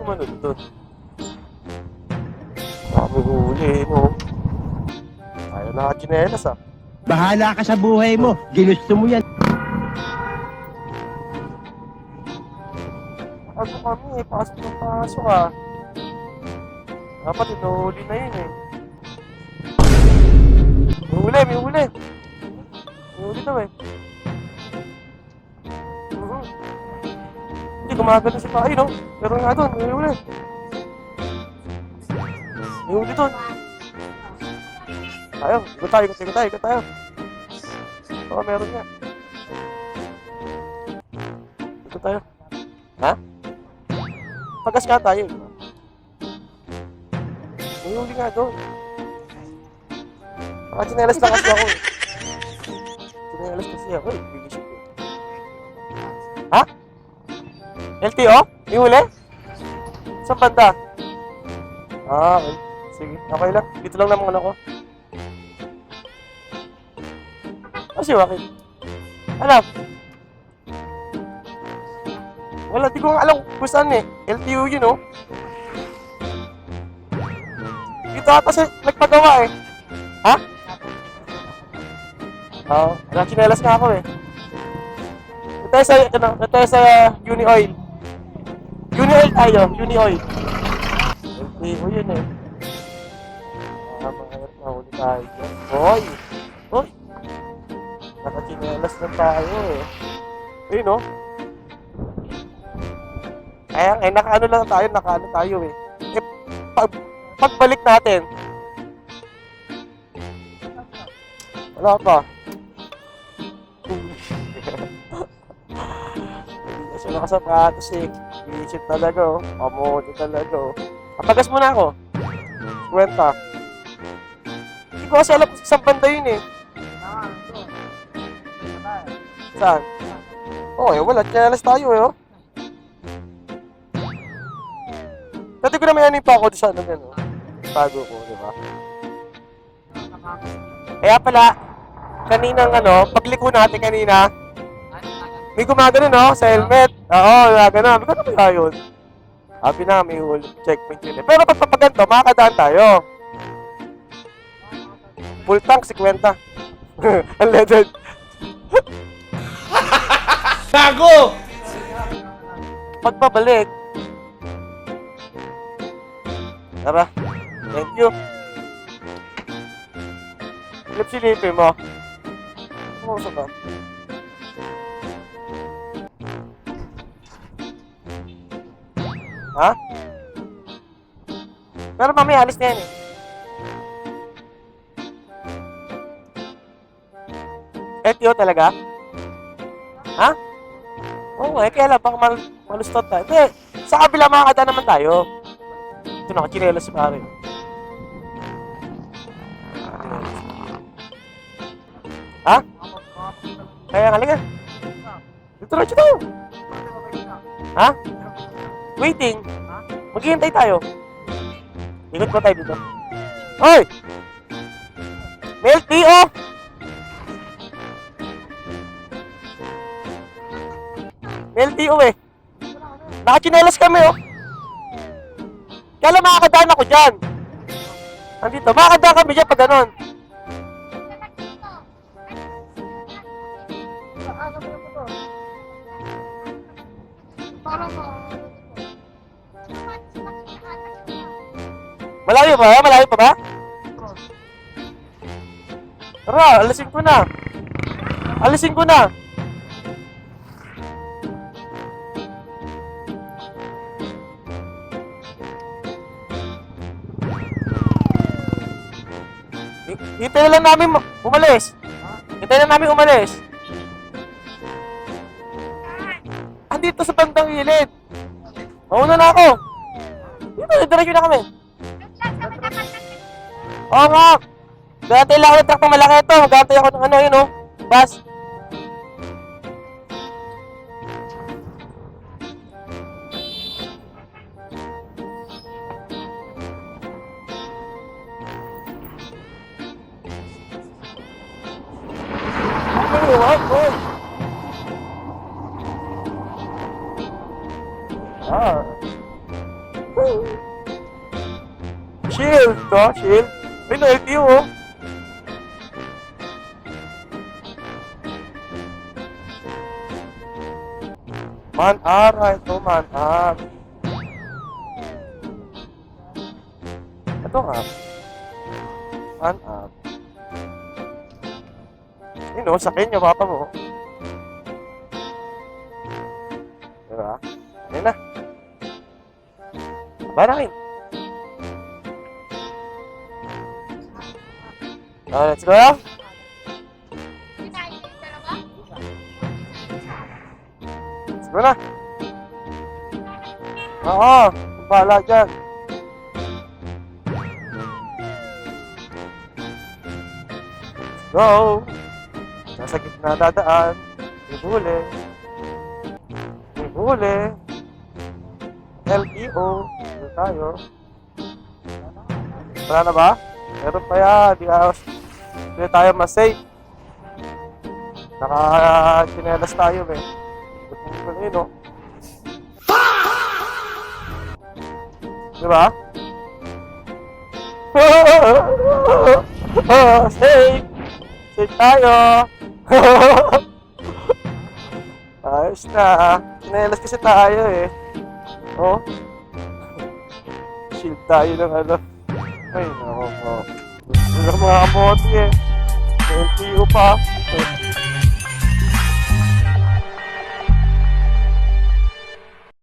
sumunod doon. Kami huli, no? Ayaw nakachinelas, ah. Bahala ka sa buhay mo. Ginusto mo yan. Ano kami, pasok ng pasok, ah. Dapat inuhuli na yun, eh. May huli, may huli. May huli daw, eh. Hindi, gumagano si Paay, no? Pero nga doon, may huli. May huli doon. Tayo, ikot tayo. Oo, meron nga. Ikot tayo. Ha? Pagas nga tayo, eh. May huli nga doon. Nakachinelas lang kasi ako, eh. Chinelas kasi ako, eh. Bigisip ko. Ha? LTO? May huli? Saan banda? Ah, okay. Sige, okay lang. Dito lang naman ako. Kasi bakit? Alam? Wala, di ko nga alam kung saan, eh. LTO yun, oh. Dito ata siya nagpagawa, eh. Ha? Oo, nakachinelas nga ako, eh. Ito tayo sa Uni Oil. Uni Oil tayo, Uni Oil. LTO yun, eh. Mahirap na huli tayo dyan. Hoy! Hoy! Nakachinelas lang tayo, eh. Ayun, no? Kaya, nakaano tayo, eh. Eh, pagbalik natin. Wala pa. Hindi kasi nakasapatos, eh. Isip talaga, oh. Pamoto talaga, oh. Kapagas muna ako. Kwenta. Hindi ko kasi alam kung saan banda yun, eh. Saan? Oh, eh, wala. Chinelas tayo, eh, oh. Dati ko naman yan pa ako sa ano yan, oh. Tago ko, di ba? Kaya pala, kaninang ano, pagliko natin kanina, may gumagano, no? Sa helmet. Oo, gumagano. May gano'n kaya yun. Sabi na, may checkpoint yun, eh. Pero pag papaganto, makakadaan tayo. Full tank, 50. Unleaded. Gago! Pagpabalik. Tara. Thank you. Silip-silipin mo. Kumusta ba? Ha? Pero mamaya, alis na yan, eh. LTO talaga? Ha? Oo, eh, kaya lang, baka malustot tayo. Hindi, sa kabila makakadaan naman tayo. Ito, nakachinelas si pare. Ha? Kaya nga, halika. Dito na tayo. Ha? Waiting. Maghihintay tayo. Ikot ba tayo dito? Hoy! May LTO! May LTO, eh. Nakachinelas kami, oh. Kaya lang makakadaan ako dyan. Nandito, makakadaan kami dyan pag ganon. Malayo ba? Malayo pa ba? Tara, alisin ko na. Alisin ko na. Hintayin lang namin umalis. Hintayin lang namin umalis. Andito sa bandang gilid. Mauna na ako. Dito, diretso na kami. Oo nga. Gantay lang ako ng truck na malaki ito. Gantay ako ng ano yun, oh. Bus. Shield to, shield. Ay, na-LTO oh. Man-ar, ito man-ar. Ito nga. Man-ar. Yun o, sakin yung papa mo. Diba? Ayun na. Banakin. Let's go. Let's go na. Oo, bahala dyan. Let's go. Nasa gitna dadaan. Ibuli. Ibuli. LTO. Dito tayo. Wala na ba? Meron pa yan. Hindi tayo mas-safe. Naka-chinelas tayo eh. Ito ko yun, no? Diba? Safe! Safe tayo! Ayos na. Chinelas kasi tayo eh. Oh. Shield tayo ng ano. Ay, nako po. Wala mga kamote eh. LTO pa.